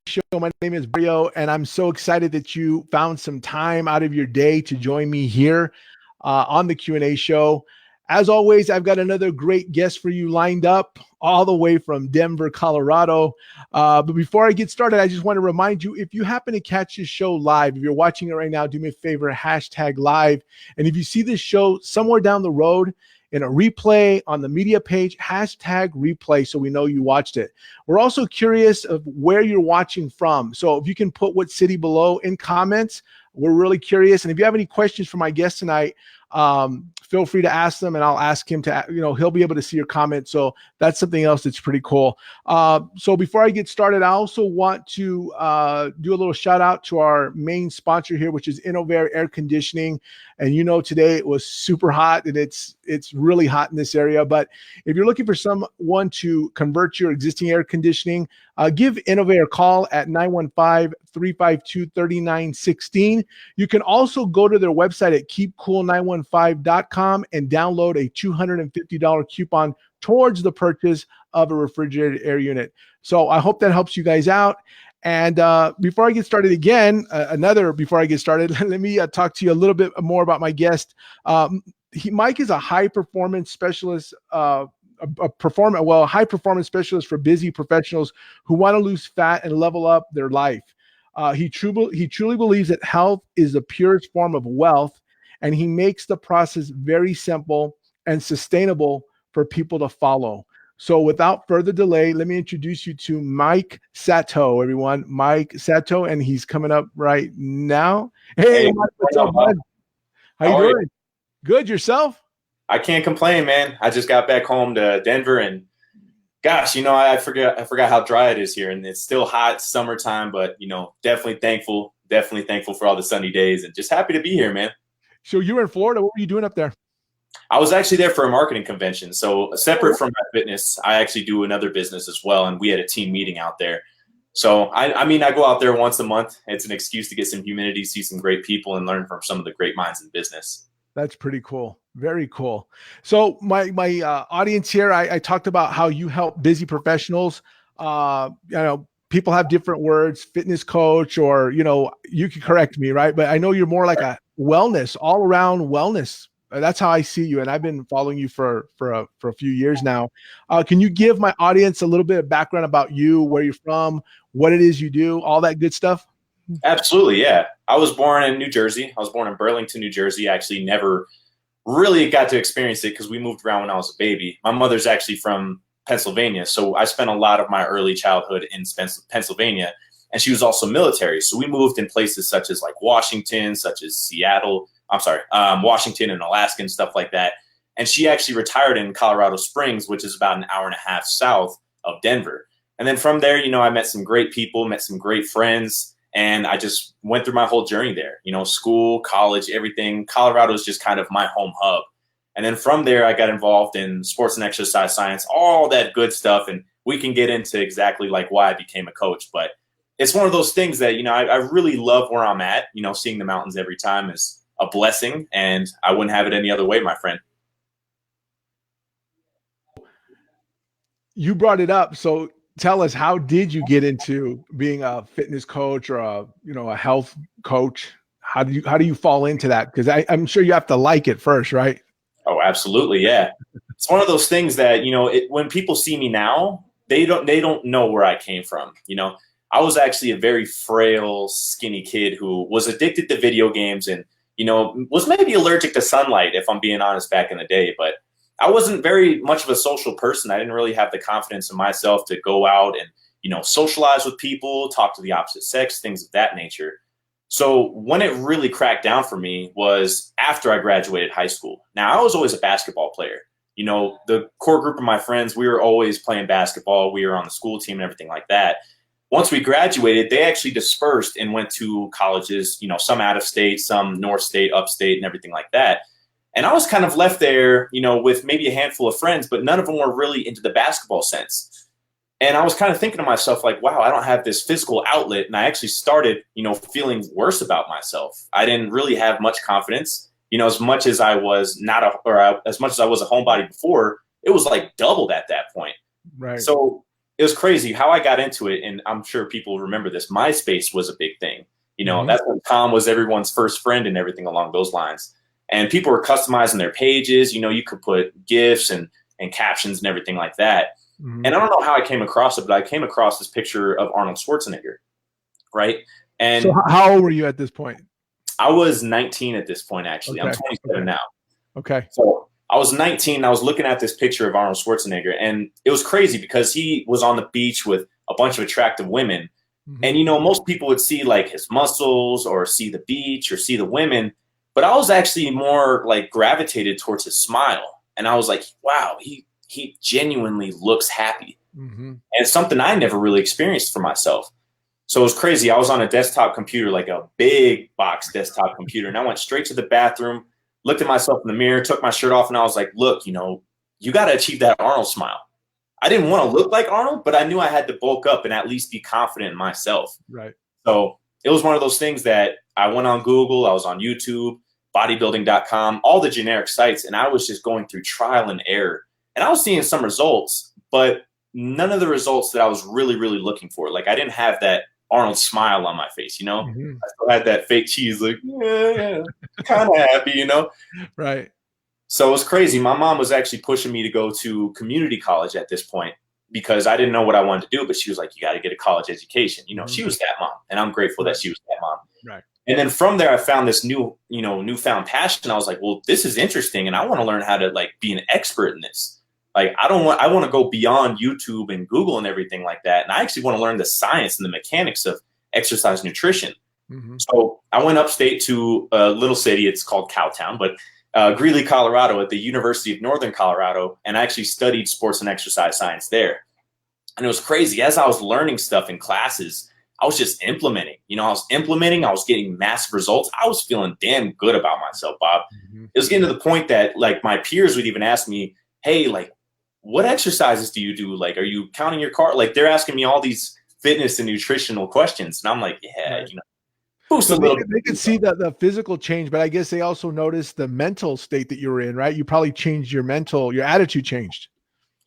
Show. My name is Brio, and I'm so excited that you found some time out of your day to join me here on the Q&A show. As always, I've got another great guest for you lined up all the way from Denver, Colorado. But before I get started, I just want to remind you, if you happen to catch this show live, if you're watching it right now, do me a favor, hashtag live. And if you see this show somewhere down the road, in a replay on the media page, hashtag replay so we know you watched it. We're also curious of where you're watching from. So if you can put what city below in comments, we're really curious. And if you have any questions for my guest tonight, feel free to ask them and I'll ask him to, he'll be able to see your comment. So that's something else that's pretty cool. So before I get started, I also want to do a little shout out to our main sponsor here, which is Innovair Air Conditioning. And today it was super hot and it's really hot in this area. But if you're looking for someone to convert your existing air conditioning, give Innovair a call at 915-352-3916. You can also go to their website at keepcool915.com and download a $250 coupon towards the purchase of a refrigerated air unit. So I hope that helps you guys out. And before I get started again, before I get started, let me talk to you a little bit more about my guest. Mike is a high performance specialist, high performance specialist for busy professionals who want to lose fat and level up their life. He truly believes that health is the purest form of wealth, and he makes the process very simple and sustainable for people to follow. So without further delay, let me introduce you to Mike Satow, everyone. Mike Satow, and he's coming up right now. Hey, Mike, what's up, bud? How you doing? Good, yourself? I can't complain, man. I just got back home to Denver, and gosh, I forgot how dry it is here, and it's still hot, summertime, but definitely thankful for all the sunny days, and just happy to be here, man. So you were in Florida. What were you doing up there? I was actually there for a marketing convention. So separate from my fitness, I actually do another business as well, and we had a team meeting out there. So I go out there once a month. It's an excuse to get some humidity, see some great people, and learn from some of the great minds in business. That's pretty cool. Very cool. So my audience here, I talked about how you help busy professionals. People have different words, fitness coach, or, you can correct me, right? But I know you're more like a wellness, all around wellness. That's how I see you. And I've been following you for a few years now. Can you give my audience a little bit of background about you, where you're from, what it is you do, all that good stuff? Absolutely. Yeah. I was born in New Jersey. I was born in Burlington, New Jersey. I actually never really got to experience it because we moved around when I was a baby. My mother's actually from Pennsylvania. So I spent a lot of my early childhood in Pennsylvania, and she was also military. So we moved in places such as like Washington, such as Seattle, Washington and Alaska and stuff like that. And she actually retired in Colorado Springs, which is about an hour and a half south of Denver. And then from there, I met some great people, met some great friends, and I just went through my whole journey there, school, college, everything. Colorado is just kind of my home hub. And then from there, I got involved in sports and exercise science, all that good stuff. And we can get into exactly like why I became a coach. But it's one of those things that, I really love where I'm at. Seeing the mountains every time is a blessing, and I wouldn't have it any other way, my friend. You brought it up. So tell us, how did you get into being a fitness coach or a health coach? How do you fall into that? Because I'm sure you have to like it first, right? Oh, absolutely. Yeah. It's one of those things that, when people see me now, they don't know where I came from. I was actually a very frail, skinny kid who was addicted to video games and, was maybe allergic to sunlight, if I'm being honest, back in the day. But I wasn't very much of a social person. I didn't really have the confidence in myself to go out and, socialize with people, talk to the opposite sex, things of that nature. So when it really cracked down for me was after I graduated high school. Now, I was always a basketball player. The core group of my friends, we were always playing basketball. We were on the school team and everything like that. Once we graduated, they actually dispersed and went to colleges, some out of state, some north state, upstate, and everything like that. And I was kind of left there, with maybe a handful of friends, but none of them were really into the basketball sense. And I was kind of thinking to myself, like, wow, I don't have this physical outlet. And I actually started, feeling worse about myself. I didn't really have much confidence, as much as I was as much as I was a homebody before, it was like doubled at that point. Right. So it was crazy how I got into it. And I'm sure people remember this. MySpace was a big thing. That's when Tom was everyone's first friend and everything along those lines. And people were customizing their pages. You could put GIFs and captions and everything like that. And I don't know how I came across it, but I came across this picture of Arnold Schwarzenegger, right? And so how old were you at this point? I was 19 at this point, actually. Okay. I'm 27 now. Okay. So I was 19. And I was looking at this picture of Arnold Schwarzenegger, and it was crazy because he was on the beach with a bunch of attractive women. And, most people would see like his muscles or see the beach or see the women, but I was actually more like gravitated towards his smile. And I was like, wow, he genuinely looks happy. And it's something I never really experienced for myself. So it was crazy. I was on a desktop computer, like a big box desktop computer. And I went straight to the bathroom, looked at myself in the mirror, took my shirt off, and I was like, look, you got to achieve that Arnold smile. I didn't want to look like Arnold, but I knew I had to bulk up and at least be confident in myself. Right. So it was one of those things that I went on Google, I was on YouTube, bodybuilding.com, all the generic sites, and I was just going through trial and error. And I was seeing some results, but none of the results that I was really, really looking for. Like I didn't have that Arnold smile on my face, I still had that fake cheese, like, yeah, kind of happy, Right. So it was crazy. My mom was actually pushing me to go to community college at this point because I didn't know what I wanted to do, but she was like, you got to get a college education. She was that mom, and I'm grateful that she was that mom. Right. And then from there, I found this newfound passion. I was like, well, this is interesting, and I want to learn how to like be an expert in this. Like, I want to go beyond YouTube and Google and everything like that. And I actually want to learn the science and the mechanics of exercise nutrition. So I went upstate to a little city. It's called Cowtown, but Greeley, Colorado, at the University of Northern Colorado. And I actually studied sports and exercise science there. And it was crazy. As I was learning stuff in classes, I was just implementing. I was getting massive results. I was feeling damn good about myself, Bob. It was getting to the point that like my peers would even ask me, hey, like, what exercises do you do? Like, are you counting your carb? Like, they're asking me all these fitness and nutritional questions. And I'm like, yeah, right. Boost so a little they could see the physical change, but I guess they also noticed the mental state that you were in, right? You probably changed your attitude changed.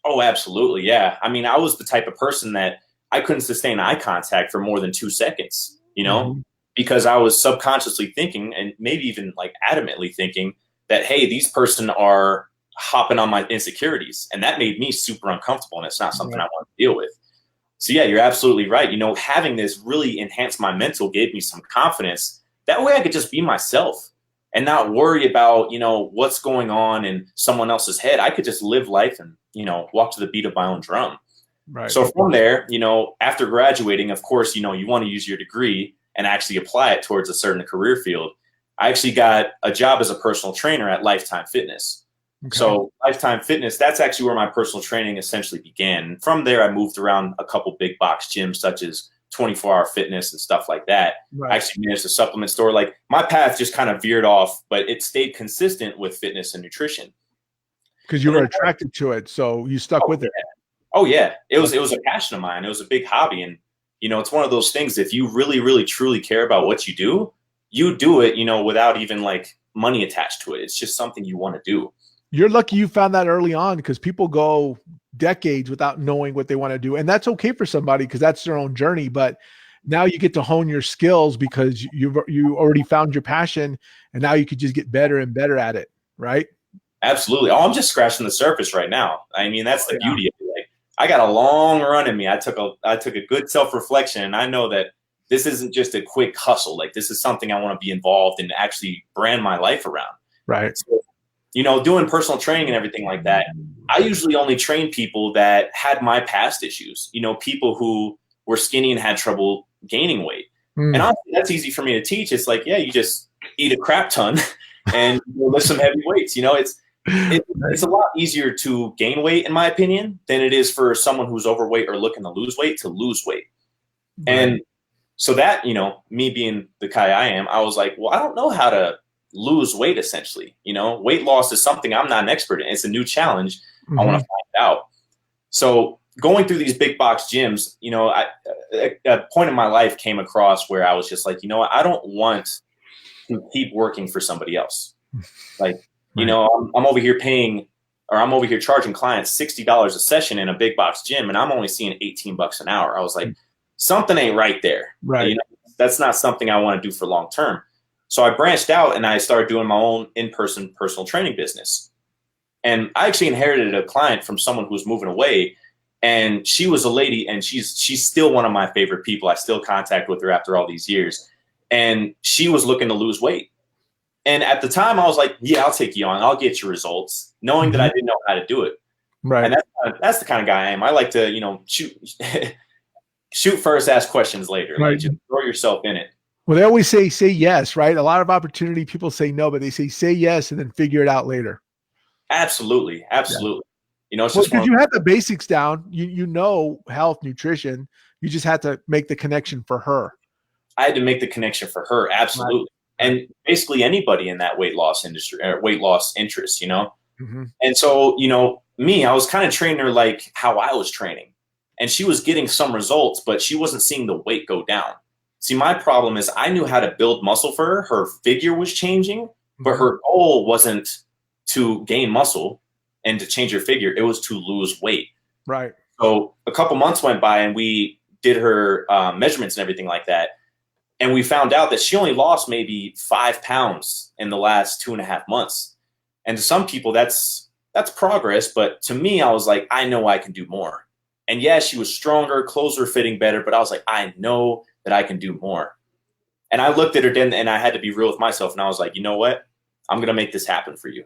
Oh, absolutely. Yeah. I mean, I was the type of person that I couldn't sustain eye contact for more than 2 seconds, because I was subconsciously thinking and maybe even like adamantly thinking that, hey, these person are hopping on my insecurities. And that made me super uncomfortable. And it's not something I want to deal with. So yeah, you're absolutely right. Having this really enhanced my mental, gave me some confidence. That way I could just be myself and not worry about, what's going on in someone else's head. I could just live life and, walk to the beat of my own drum. Right. So from there, after graduating, of course, you want to use your degree and actually apply it towards a certain career field. I actually got a job as a personal trainer at Lifetime Fitness. Okay. So Lifetime Fitness, that's actually where my personal training essentially began. From there, I moved around a couple big box gyms, such as 24-Hour Fitness and stuff like that. Right. I actually managed a supplement store. Like my path just kind of veered off, but it stayed consistent with fitness and nutrition. Because you were attracted to it, so you stuck with it. Oh yeah, it was a passion of mine. It was a big hobby, and it's one of those things. If you really, really, truly care about what you do it, without even like money attached to it. It's just something you want to do. You're lucky you found that early on, because people go decades without knowing what they want to do, and that's okay for somebody because that's their own journey. But now you get to hone your skills because you already found your passion, and now you could just get better and better at it, right? Absolutely. Oh, I'm just scratching the surface right now. I mean, that's the beauty of it. Like, I got a long run in me. I took a good self-reflection, and I know that this isn't just a quick hustle. Like, this is something I want to be involved in, actually brand my life around. Right. So, doing personal training and everything like that, I usually only train people that had my past issues, people who were skinny and had trouble gaining weight. And honestly, that's easy for me to teach. It's like, yeah, you just eat a crap ton and lift some heavy weights. It's a lot easier to gain weight, in my opinion, than it is for someone who's overweight or looking to lose weight to lose weight. Right. And so that, me being the guy I am, I was like, well, I don't know how to lose weight, essentially. Weight loss is something I'm not an expert in. It's a new challenge. I want to find out. So going through these big box gyms, a point in my life came across where I was just like, I don't want to keep working for somebody else. Like, I'm over here paying or I'm over here charging clients $60 a session in a big box gym, and I'm only seeing $18 an hour. I was like, something ain't right there. Right. You know, that's not something I want to do for long term. So I branched out and I started doing my own in-person personal training business. And I actually inherited a client from someone who was moving away. And she was a lady, and she's still one of my favorite people. I still contact with her after all these years. And she was looking to lose weight. And at the time, I was like, yeah, I'll take you on. I'll get you results, knowing that I didn't know how to do it. Right. And that's the kind of guy I am. I like to, shoot first, ask questions later. Right. Like, just throw yourself in it. Well, they always say yes, right? A lot of opportunity, people say no, but they say yes and then figure it out later. Absolutely. Absolutely. Yeah. It's just because you have the basics down, you know, health, nutrition, you just had to make the connection for her. I had to make the connection for her. Absolutely. Right. And basically anybody in that weight loss industry or weight loss interest, And so, me, I was kind of training her like how I was training, and she was getting some results, but she wasn't seeing the weight go down. See, my problem is I knew how to build muscle for her. Her figure was changing, but her goal wasn't to gain muscle and to change her figure. It was to lose weight. Right. So a couple months went by and we did her measurements and everything like that. And we found out that she only lost maybe 5 pounds in the last 2.5 months. And to some people, that's progress. But to me, I was like, I know I can do more. And yeah, she was stronger, clothes were fitting better, but I was like, I know that I can do more. And I looked at her then, and I had to be real with myself. And I was like, you know what? I'm going to make this happen for you.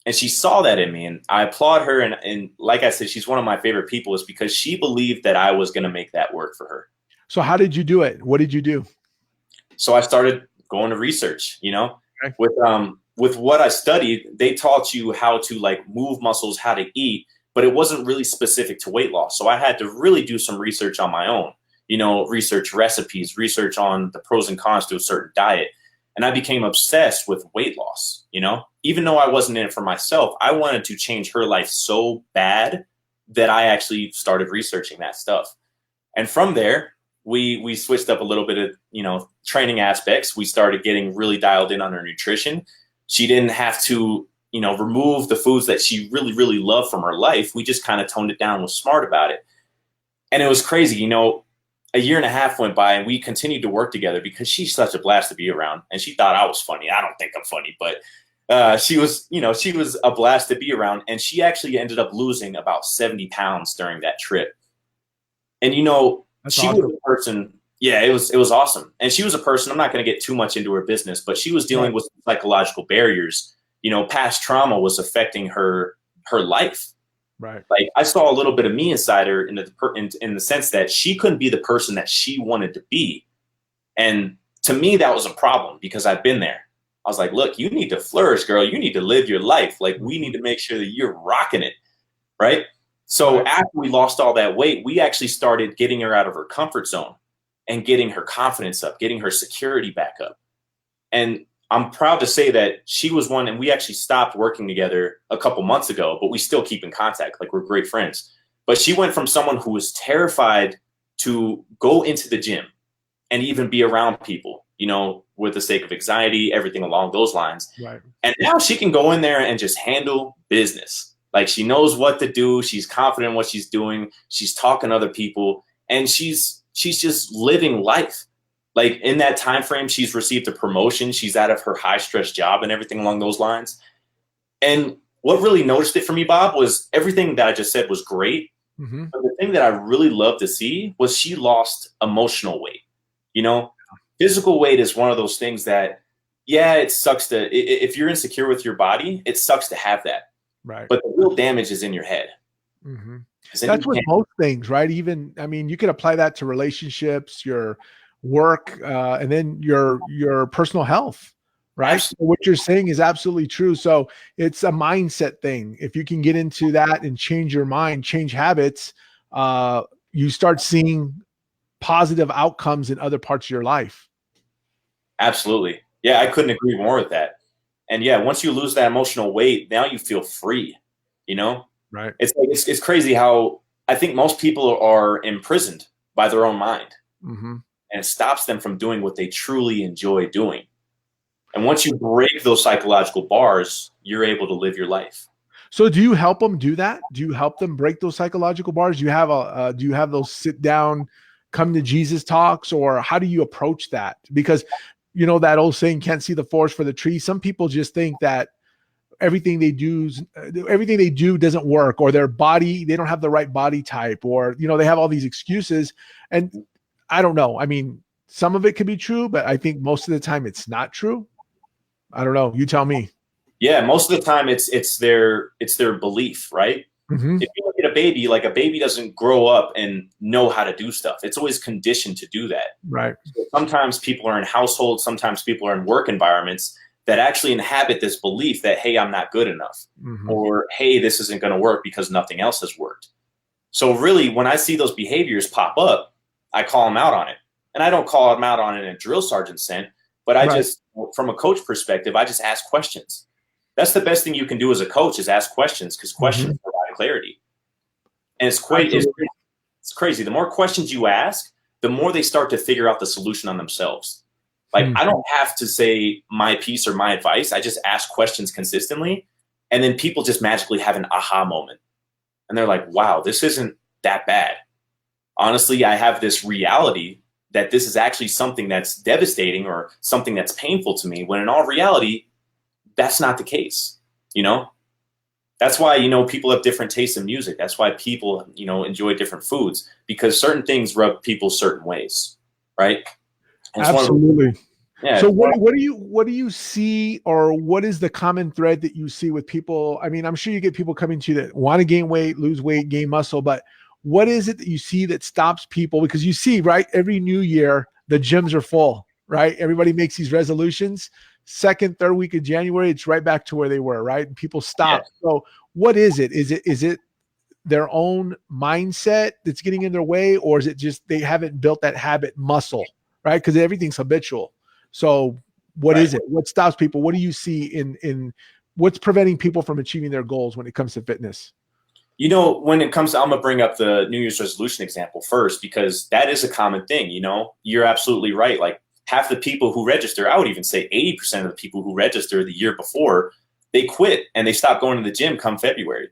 And she saw that in me, and I applaud her. And like I said, she's one of my favorite people, is because she believed that I was going to make that work for her. So how did you do it? What did you do? So I started going to research, Okay. With what I studied, they taught you how to like move muscles, how to eat, but it wasn't really specific to weight loss. So I had to really do some research on my own, research recipes, research on the pros and cons to a certain diet. And I became obsessed with weight loss, even though I wasn't in it for myself. I wanted to change her life so bad that I actually started researching that stuff. And from there, we switched up a little bit of, training aspects. We started getting really dialed in on her nutrition. She didn't have to, remove the foods that she really, really loved from her life. We just kind of toned it down, was smart about it. And it was crazy, a 1.5 went by and we continued to work together because she's such a blast to be around. And she thought I was funny. I don't think I'm funny, but she was a blast to be around. And she actually ended up losing about 70 pounds during that trip. And, That's she awesome. was a person. Yeah, it was awesome. And she was a person, I'm not going to get too much into her business, but she was dealing with psychological barriers. Past trauma was affecting her life. Right. Like I saw a little bit of me inside her in the sense that she couldn't be the person that she wanted to be. And to me, that was a problem because I've been there. I was like, look, you need to flourish, girl. You need to live your life. Like we need to make sure that you're rocking it. Right. So after we lost all that weight, we actually started getting her out of her comfort zone and getting her confidence up, getting her security back up. And I'm proud to say that she was one, and we actually stopped working together a couple months ago, but we still keep in contact. Like we're great friends. But she went from someone who was terrified to go into the gym and even be around people, with the sake of anxiety, everything along those lines. Right. And now she can go in there and just handle business. Like she knows what to do. She's confident in what she's doing. She's talking to other people, and she's just living life. Like in that time frame, she's received a promotion. She's out of her high stress job and everything along those lines. And what really noticed it for me, Bob, was everything that I just said was great. Mm-hmm. But the thing that I really loved to see was she lost emotional weight. Physical weight is one of those things that, yeah, it sucks if you're insecure with your body, it sucks to have that. Right. But the real damage is in your head. Mm-hmm. That's with most things, right? Even, you could apply that to relationships, your work, and then your personal health, right? So what you're saying is absolutely true. So it's a mindset thing. If you can get into that and change your mind, change habits, you start seeing positive outcomes in other parts of your life. Absolutely. Yeah, I couldn't agree more with that. And yeah, once you lose that emotional weight, now you feel free, Right. It's crazy how I think most people are imprisoned by their own mind. Mm-hmm. And it stops them from doing what they truly enjoy doing. And once you break those psychological bars, you're able to live your life. So do you help them do that? Do you help them break those psychological bars? Do you have do you have those sit down, come to Jesus talks, or how do you approach that? Because you know that old saying, can't see the forest for the trees. Some people just think that everything they do doesn't work, or their body, they don't have the right body type, or you know, they have all these excuses. And I don't know. I mean, some of it could be true, but I think most of the time it's not true. I don't know. You tell me. Yeah, most of the time it's their belief, right? Mm-hmm. If you look at a baby, like a baby doesn't grow up and know how to do stuff. It's always conditioned to do that. Right. So sometimes people are in households, sometimes people are in work environments that actually inhabit this belief that, hey, I'm not good enough, Mm-hmm. or hey, this isn't going to work because nothing else has worked. So really, when I see those behaviors pop up, I call them out on it. And I don't call them out on it in a drill sergeant sense, but I just, from a coach perspective, I just ask questions. That's the best thing you can do as a coach, is ask questions, because questions provide clarity. And it's crazy. The more questions you ask, the more they start to figure out the solution on themselves. Like, I don't have to say my piece or my advice. I just ask questions consistently. And then people just magically have an aha moment. And they're like, wow, this isn't that bad. Honestly, I have this reality that this is actually something that's devastating or something that's painful to me, when in all reality, that's not the case. You know, that's why, you know, people have different tastes in music. That's why people, you know, enjoy different foods, because certain things rub people certain ways. Right. And Absolutely. Yeah. So what do you see, or what is the common thread that you see with people? I mean, I'm sure you get people coming to you that want to gain weight, lose weight, gain muscle, but what is it that you see that stops people? Because you see, right, every new year, the gyms are full, right? Everybody makes these resolutions. Second, third week of January, it's right back to where they were, right? And people stop. Yeah. So what is it? Is it their own mindset that's getting in their way, or is it just they haven't built that habit muscle, right? Because everything's habitual. So what is it? What stops people? What do you see in what's preventing people from achieving their goals when it comes to fitness? You know, when it comes to, I'm going to bring up the New Year's resolution example first, because that is a common thing. You know, you're absolutely right. Like, half the people who register, I would even say 80% of the people who register the year before, they quit and they stop going to the gym come February.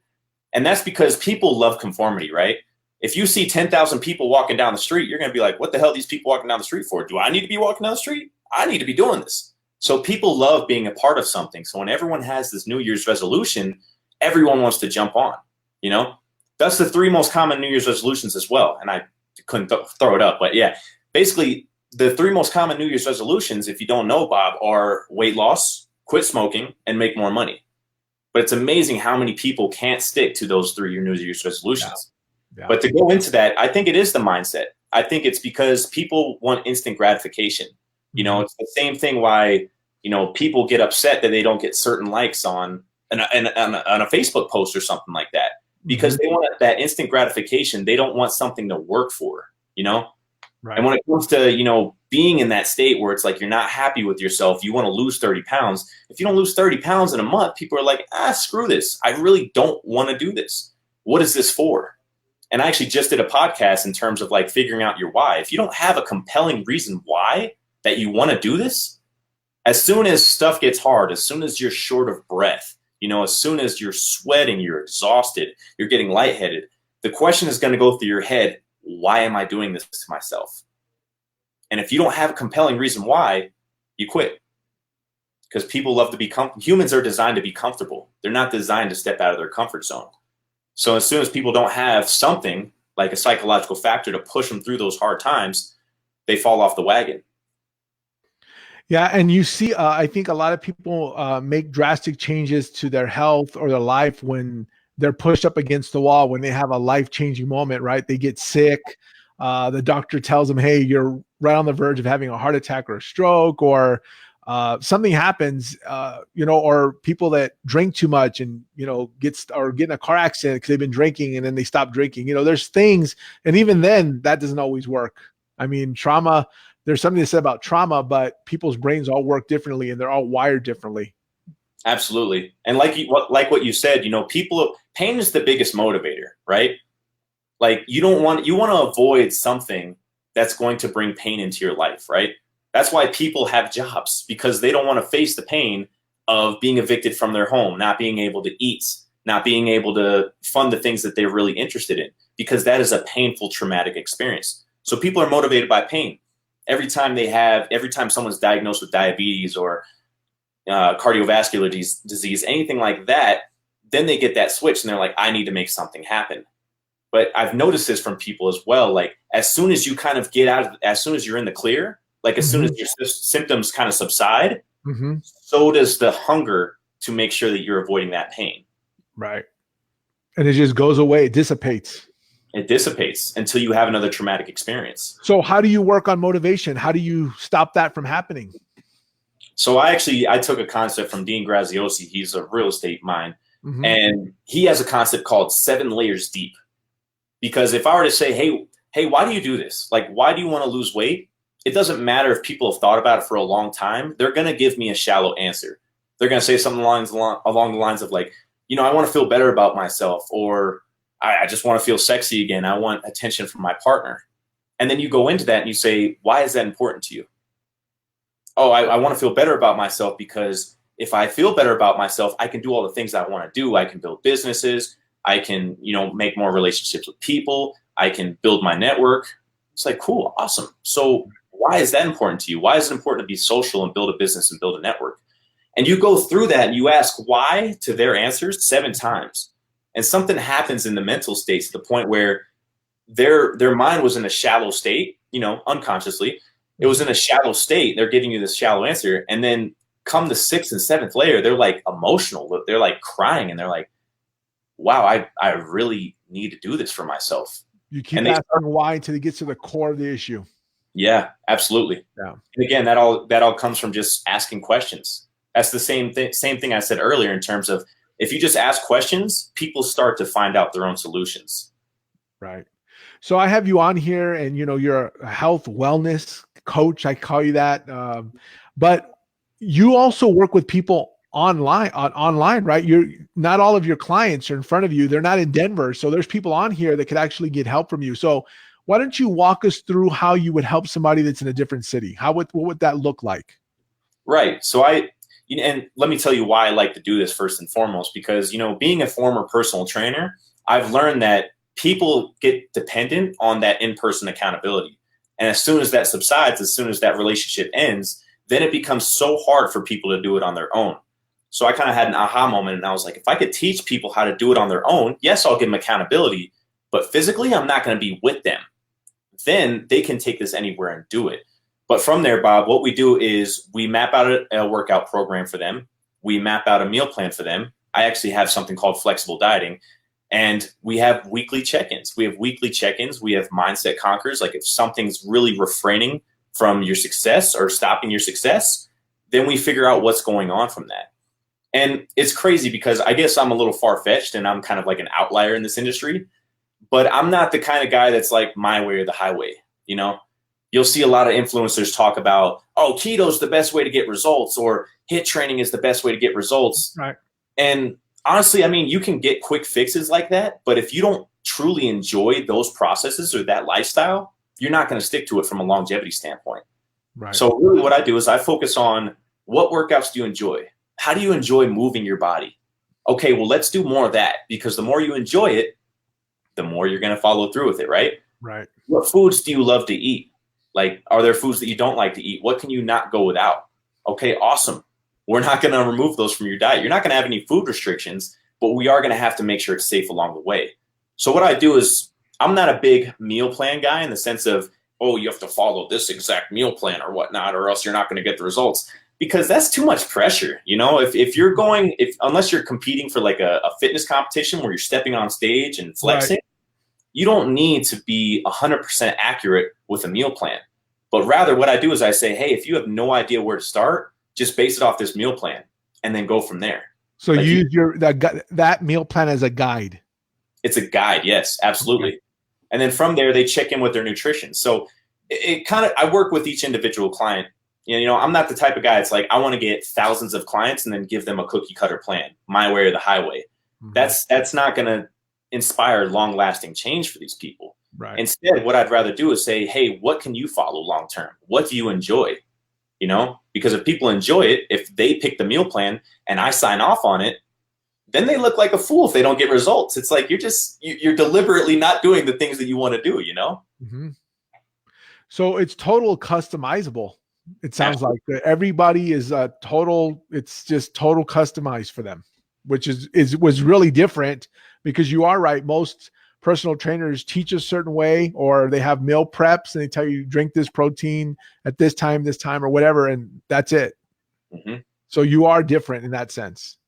And that's because people love conformity, right? If you see 10,000 people walking down the street, you're going to be like, what the hell are these people walking down the street for? Do I need to be walking down the street? I need to be doing this. So people love being a part of something. So when everyone has this New Year's resolution, everyone wants to jump on, you know? That's the 3 most common New Year's resolutions as well. And I couldn't throw it up, but yeah, basically the 3 most common New Year's resolutions, if you don't know, Bob, are weight loss, quit smoking, and make more money. But it's amazing how many people can't stick to those 3 New Year's resolutions. Yeah. But to go into that, I think it is the mindset. I think it's because people want instant gratification. You know, it's the same thing why, you know, people get upset that they don't get certain likes on a Facebook post or something like that, because they want that instant gratification. They don't want something to work for, you know? Right. And when it comes to, you know, being in that state where it's like you're not happy with yourself, you want to lose 30 pounds. If you don't lose 30 pounds in a month, people are like, screw this. I really don't want to do this. What is this for? And I actually just did a podcast in terms of like figuring out your why. If you don't have a compelling reason why that you want to do this, as soon as stuff gets hard, as soon as you're short of breath, you know, as soon as you're sweating, you're exhausted, you're getting lightheaded, the question is going to go through your head, why am I doing this to myself? And if you don't have a compelling reason why, you quit. Because people love to be humans are designed to be comfortable. They're not designed to step out of their comfort zone. So as soon as people don't have something like a psychological factor to push them through those hard times, they fall off the wagon. Yeah. And you see, I think a lot of people make drastic changes to their health or their life when they're pushed up against the wall, when they have a life-changing moment, right? They get sick. The doctor tells them, hey, you're right on the verge of having a heart attack or a stroke, or something happens, you know, or people that drink too much and, you know, get in a car accident because they've been drinking and then they stop drinking. You know, there's things, and even then that doesn't always work. I mean, trauma, there's something to say about trauma, but people's brains all work differently and they're all wired differently. Absolutely. And like what you said, you know, pain is the biggest motivator, right? Like you want to avoid something that's going to bring pain into your life, right? That's why people have jobs, because they don't want to face the pain of being evicted from their home, not being able to eat, not being able to fund the things that they're really interested in, because that is a painful, traumatic experience. So people are motivated by pain. Every time someone's diagnosed with diabetes or cardiovascular disease, anything like that, then they get that switch and they're like, I need to make something happen. But I've noticed this from people as well. Like as soon as you kind of as soon as you're in the clear, like as soon as your symptoms kind of subside, so does the hunger to make sure that you're avoiding that pain. Right. And it just goes away. It dissipates. It dissipates until you have another traumatic experience. So how do you work on motivation? How do you stop that from happening? So I took a concept from Dean Graziosi. He's a real estate mind. And he has a concept called 7 layers deep. Because if I were to say, hey, why do you do this? Like, why do you want to lose weight? It doesn't matter if people have thought about it for a long time. They're going to give me a shallow answer. They're going to say something along the lines of like, I want to feel better about myself, or I just want to feel sexy again. I want attention from my partner. And then you go into that and you say, why is that important to you? Oh, I want to feel better about myself because if I feel better about myself, I can do all the things I want to do. I can build businesses. I can, make more relationships with people. I can build my network. It's like, cool, awesome. So why is that important to you? Why is it important to be social and build a business and build a network? And you go through that and you ask why to their answers 7 times. And something happens in the mental state to the point where their mind was in a shallow state, unconsciously. It was in a shallow state. They're giving you this shallow answer. And then come the 6th and 7th layer, they're like emotional. They're like crying and they're like, wow, I really need to do this for myself. You keep asking why until it gets to the core of the issue. Yeah, absolutely. Yeah. And again, that all comes from just asking questions. That's the same thing I said earlier in terms of if you just ask questions, people start to find out their own solutions. Right. So I have you on here and, you're a health wellness coach. I call you that. But you also work with people online, right? You're not all of your clients are in front of you. They're not in Denver. So there's people on here that could actually get help from you. So why don't you walk us through how you would help somebody that's in a different city? What would that look like? Right. So and let me tell you why I like to do this first and foremost, because, being a former personal trainer, I've learned that people get dependent on that in-person accountability. And as soon as that subsides, as soon as that relationship ends, then it becomes so hard for people to do it on their own. So I kind of had an aha moment and I was like, if I could teach people how to do it on their own, yes, I'll give them accountability, but physically I'm not going to be with them. Then they can take this anywhere and do it. But from there, Bob, what we do is we map out a workout program for them. We map out a meal plan for them. I actually have something called flexible dieting, and we have weekly check-ins. We have mindset conquers. Like if something's really refraining from your success or stopping your success, then we figure out what's going on from that. And it's crazy because I guess I'm a little far-fetched and I'm kind of like an outlier in this industry, but I'm not the kind of guy that's like my way or the highway. You'll see a lot of influencers talk about, oh, keto's the best way to get results, or HIIT training is the best way to get results. Right. And honestly, you can get quick fixes like that, but if you don't truly enjoy those processes or that lifestyle, you're not going to stick to it from a longevity standpoint. Right. So really what I do is I focus on what workouts do you enjoy? How do you enjoy moving your body? Okay, well, let's do more of that, because the more you enjoy it, the more you're going to follow through with it, right? Right. What foods do you love to eat? Like, are there foods that you don't like to eat? What can you not go without? Okay, awesome. We're not going to remove those from your diet. You're not going to have any food restrictions, but we are going to have to make sure it's safe along the way. So what I do is I'm not a big meal plan guy in the sense of, oh, you have to follow this exact meal plan or whatnot, or else you're not going to get the results, because that's too much pressure. Unless you're competing for like a fitness competition where you're stepping on stage and flexing, right, you don't need to be 100% accurate with a meal plan. But rather what I do is I say, hey, if you have no idea where to start, just base it off this meal plan and then go from there. So use that meal plan as a guide. It's a guide. Yes, absolutely. Okay. And then from there, they check in with their nutrition. So I work with each individual client. I'm not the type of guy. It's like, I want to get thousands of clients and then give them a cookie cutter plan, my way or the highway. Mm-hmm. That's not going to inspire long lasting change for these people. Right. Instead, what I'd rather do is say, hey, what can you follow long term? What do you enjoy? Because if people enjoy it, if they pick the meal plan and I sign off on it, then they look like a fool if they don't get results. It's like you're deliberately not doing the things that you want to do, you know? Mm-hmm. So it's total customizable. It sounds like everybody is it's just total customized for them, which was really different, because you are right. Most personal trainers teach a certain way, or they have meal preps and they tell you drink this protein at this time, or whatever, and that's it. Mm-hmm. So you are different in that sense.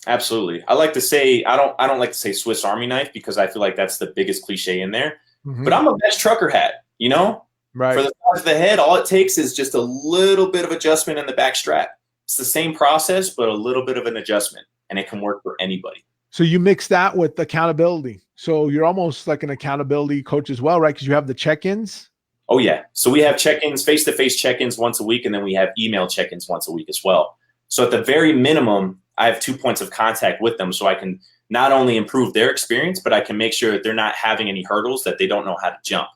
Absolutely. I like to say, I don't like to say Swiss Army knife, because I feel like that's the biggest cliche in there. Mm-hmm. But I'm a best trucker hat, you know? Right. For the size of the head, all it takes is just a little bit of adjustment in the back strap. It's the same process, but a little bit of an adjustment, and it can work for anybody. So you mix that with accountability. So you're almost like an accountability coach as well, right? Because you have the check-ins. Oh, yeah. So we have check-ins, face-to-face check-ins once a week, and then we have email check-ins once a week as well. So at the very minimum, I have 2 points of contact with them, so I can not only improve their experience, but I can make sure that they're not having any hurdles that they don't know how to jump.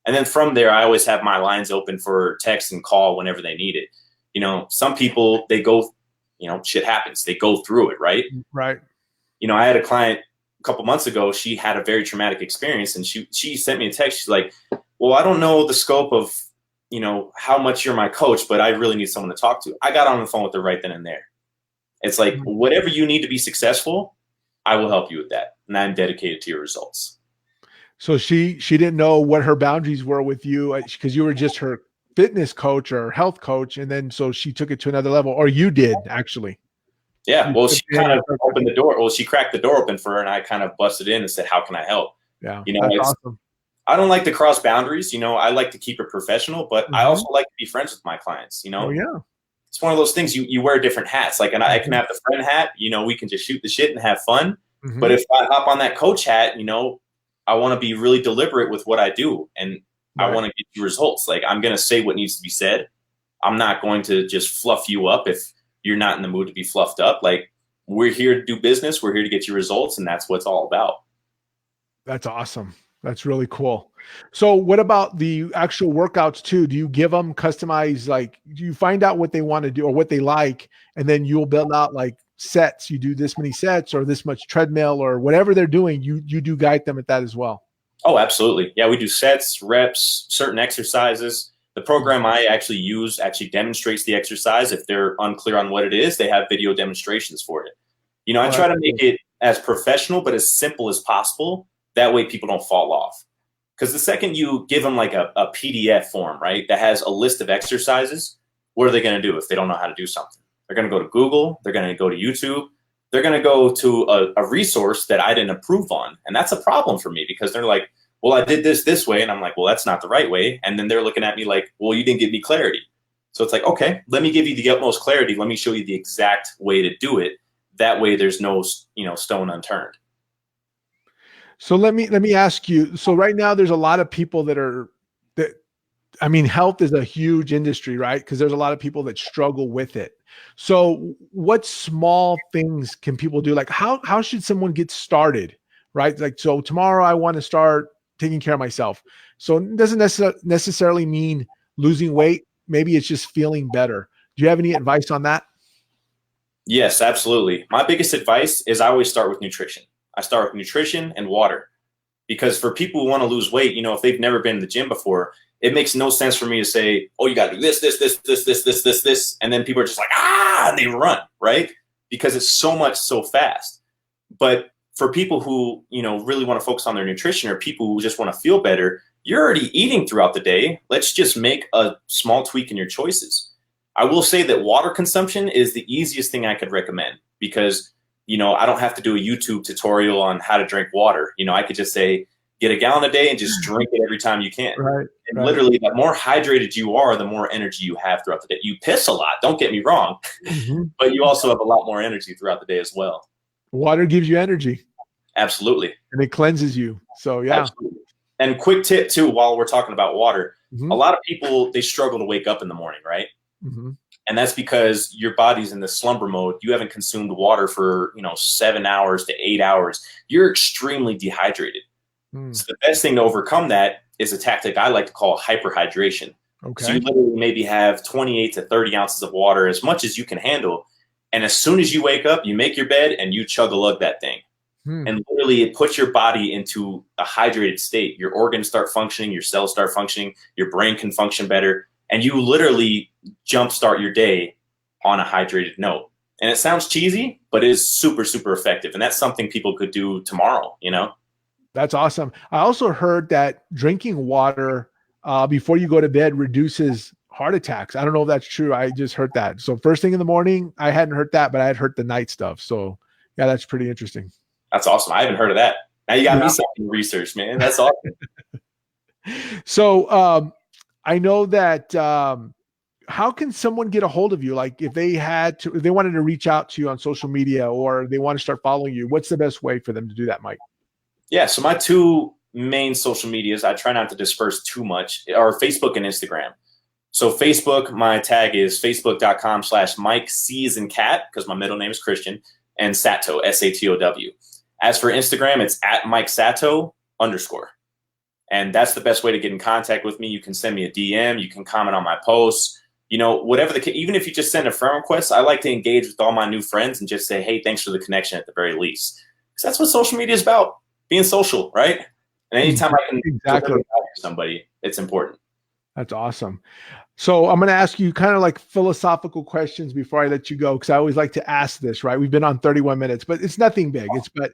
And then from there, I always have my lines open for text and call whenever they need it. You know, some people, they go, you know, shit happens. They go through it, right? Right. You know, I had a client a couple months ago. She had a very traumatic experience, and she sent me a text. She's like, well, I don't know the scope of, you know, how much you're my coach, but I really need someone to talk to. I got on the phone with her right then and there. It's like, whatever you need to be successful, I will help you with that. And I'm dedicated to your results. So she didn't know what her boundaries were with you, because you were just her fitness coach or health coach. And then, so she took it to another level, or you did actually. Yeah. Well, she kind of opened the door. Well, she cracked the door open for her, and I kind of busted in and said, how can I help? Yeah. You know, that's awesome. I don't like to cross boundaries. You know, I like to keep it professional, but I also like to be friends with my clients, you know? Oh, yeah. It's one of those things, you wear different hats. Like, and I can have the friend hat, you know, we can just shoot the shit and have fun. Mm-hmm. But if I hop on that coach hat, you know, I want to be really deliberate with what I do, and I want to get you results. Like, I'm going to say what needs to be said. I'm not going to just fluff you up if you're not in the mood to be fluffed up. Like, we're here to do business. We're here to get you results, and that's what it's all about. That's awesome. That's really cool. So what about the actual workouts too? Do you give them customized, like, do you find out what they want to do or what they like, and then you'll build out like sets? You do this many sets or this much treadmill or whatever they're doing. You do guide them at that as well. Oh, absolutely. Yeah, we do sets, reps, certain exercises. The program I actually use actually demonstrates the exercise. If they're unclear on what it is, they have video demonstrations for it. You know, I try to make it as professional but as simple as possible. That way people don't fall off. Because the second you give them like a PDF form, right, that has a list of exercises, what are they going to do if they don't know how to do something? They're going to go to Google. They're going to go to YouTube. They're going to go to a resource that I didn't approve on. And that's a problem for me, because they're like, well, I did this way. And I'm like, well, that's not the right way. And then they're looking at me like, well, you didn't give me clarity. So it's like, okay, let me give you the utmost clarity. Let me show you the exact way to do it. That way there's no, you know, stone unturned. So let me ask you. So right now there's a lot of people I mean, health is a huge industry, right? Because there's a lot of people that struggle with it. So what small things can people do? Like how should someone get started, right? Like, so tomorrow I want to start taking care of myself. So it doesn't necessarily mean losing weight. Maybe it's just feeling better. Do you have any advice on that? Yes, absolutely. My biggest advice is I always start with nutrition. I start with nutrition and water, because for people who want to lose weight, you know, if they've never been in the gym before, it makes no sense for me to say, oh, you got to do this. And then people are just like, and they run, right? Because it's so fast. But for people who, you know, really want to focus on their nutrition, or people who just want to feel better, you're already eating throughout the day. Let's just make a small tweak in your choices. I will say that water consumption is the easiest thing I could recommend, because you know, I don't have to do a YouTube tutorial on how to drink water. You know, I could just say, get a gallon a day and just drink it every time you can. Right. And literally, the more hydrated you are, the more energy you have throughout the day. You piss a lot, don't get me wrong, but you also have a lot more energy throughout the day as well. Water gives you energy. Absolutely. And it cleanses you. So yeah. Absolutely. And quick tip too, while we're talking about water, a lot of people, they struggle to wake up in the morning, right? And that's because your body's in the slumber mode. You haven't consumed water for, you know, 7 hours to 8 hours. You're extremely dehydrated. So the best thing to overcome that is a tactic I like to call hyperhydration. Okay. So you literally maybe have 28 to 30 ounces of water, as much as you can handle. And as soon as you wake up, you make your bed and you chug a lug that thing. And literally it puts your body into a hydrated state. Your organs start functioning, your cells start functioning, your brain can function better. And you literally jumpstart your day on a hydrated note. And it sounds cheesy, but it is super, super effective. And that's something people could do tomorrow, you know? That's awesome. I also heard that drinking water before you go to bed reduces heart attacks. I don't know if that's true. I just heard that. So first thing in the morning, I hadn't heard that, but I had heard the night stuff. So yeah, that's pretty interesting. That's awesome. I haven't heard of that. Now you got me something to research, man. That's awesome. So I know that how can someone get a hold of you? Like if they wanted to reach out to you on social media or they want to start following you, what's the best way for them to do that, Mike? Yeah. So my two main social medias, I try not to disperse too much, are Facebook and Instagram. So Facebook, my tag is facebook.com/Mike C as in cat, because my middle name is Christian, and Satow, Satow. As for Instagram, it's at Mike Satow _. And that's the best way to get in contact with me. You can send me a DM. You can comment on my posts. You know, whatever even if you just send a friend request, I like to engage with all my new friends and just say, hey, thanks for the connection at the very least. Because that's what social media is about, being social, right? And anytime I can deliver to somebody, it's important. That's awesome. So I'm going to ask you kind of like philosophical questions before I let you go, because I always like to ask this, right? We've been on 31 minutes, but it's nothing big. But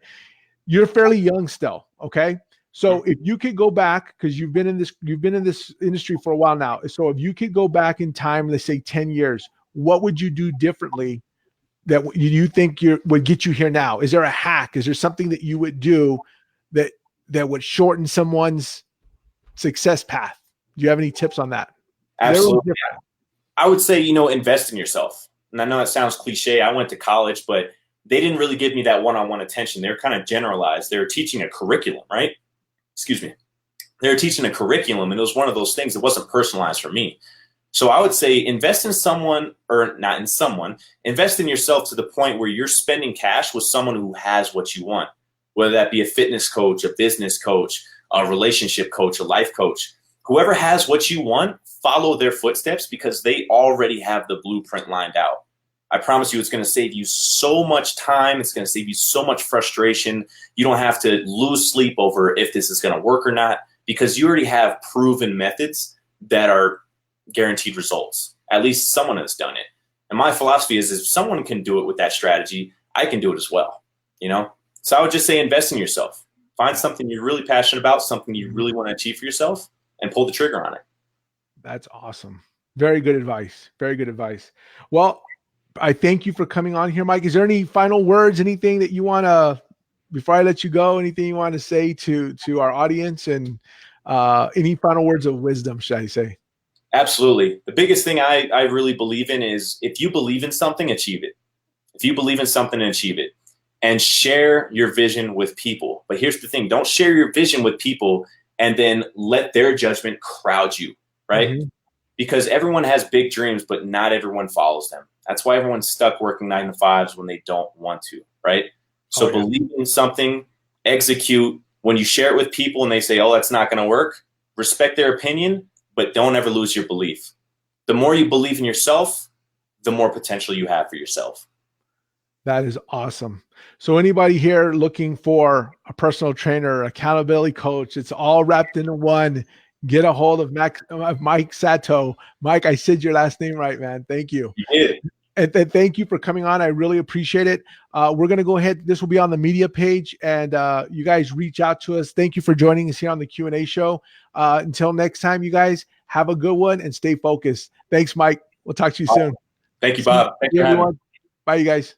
you're fairly young still, okay? So if you could go back, because you've been in this industry for a while now. So if you could go back in time, let's say 10 years, what would you do differently that you think would get you here now? Is there a hack? Is there something that you would do that would shorten someone's success path? Do you have any tips on that? Absolutely. I would say, invest in yourself. And I know it sounds cliche. I went to college, but they didn't really give me that one-on-one attention. They're kind of generalized. They were teaching a curriculum, right? Excuse me. They were teaching a curriculum, and it was one of those things that wasn't personalized for me. So I would say invest in someone, or not in someone, invest in yourself to the point where you're spending cash with someone who has what you want, whether that be a fitness coach, a business coach, a relationship coach, a life coach. Whoever has what you want, follow their footsteps because they already have the blueprint lined out. I promise you it's going to save you so much time. It's going to save you so much frustration. You don't have to lose sleep over if this is going to work or not because you already have proven methods that are guaranteed results. At least someone has done it. And my philosophy is if someone can do it with that strategy, I can do it as well. So I would just say invest in yourself. Find something you're really passionate about, something you really want to achieve for yourself, and pull the trigger on it. That's awesome. Very good advice. Very good advice. Well, I thank you for coming on here, Mike. Is there any final words, anything that you want to, before I let you go, anything you want to say to our audience, and any final words of wisdom, should I say? Absolutely. The biggest thing I really believe in is if you believe in something, achieve it. If you believe in something, achieve it. And share your vision with people. But here's the thing. Don't share your vision with people and then let their judgment crowd you, right? Mm-hmm. Because everyone has big dreams, but not everyone follows them. That's why everyone's stuck working 9 to 5s when they don't want to, right? So believe in something, execute. When you share it with people and they say, oh, that's not going to work, respect their opinion, but don't ever lose your belief. The more you believe in yourself, the more potential you have for yourself. That is awesome. So anybody here looking for a personal trainer, accountability coach, it's all wrapped into one. Get a hold of Mike Satow. Mike, I said your last name right, man. Thank you. You did. And thank you for coming on. I really appreciate it. We're going to go ahead. This will be on the media page, and you guys reach out to us. Thank you for joining us here on the Q&A show. Until next time, you guys have a good one and stay focused. Thanks, Mike. We'll talk to you soon. Thank you, Bob. Thank you, everyone. Bye, you guys.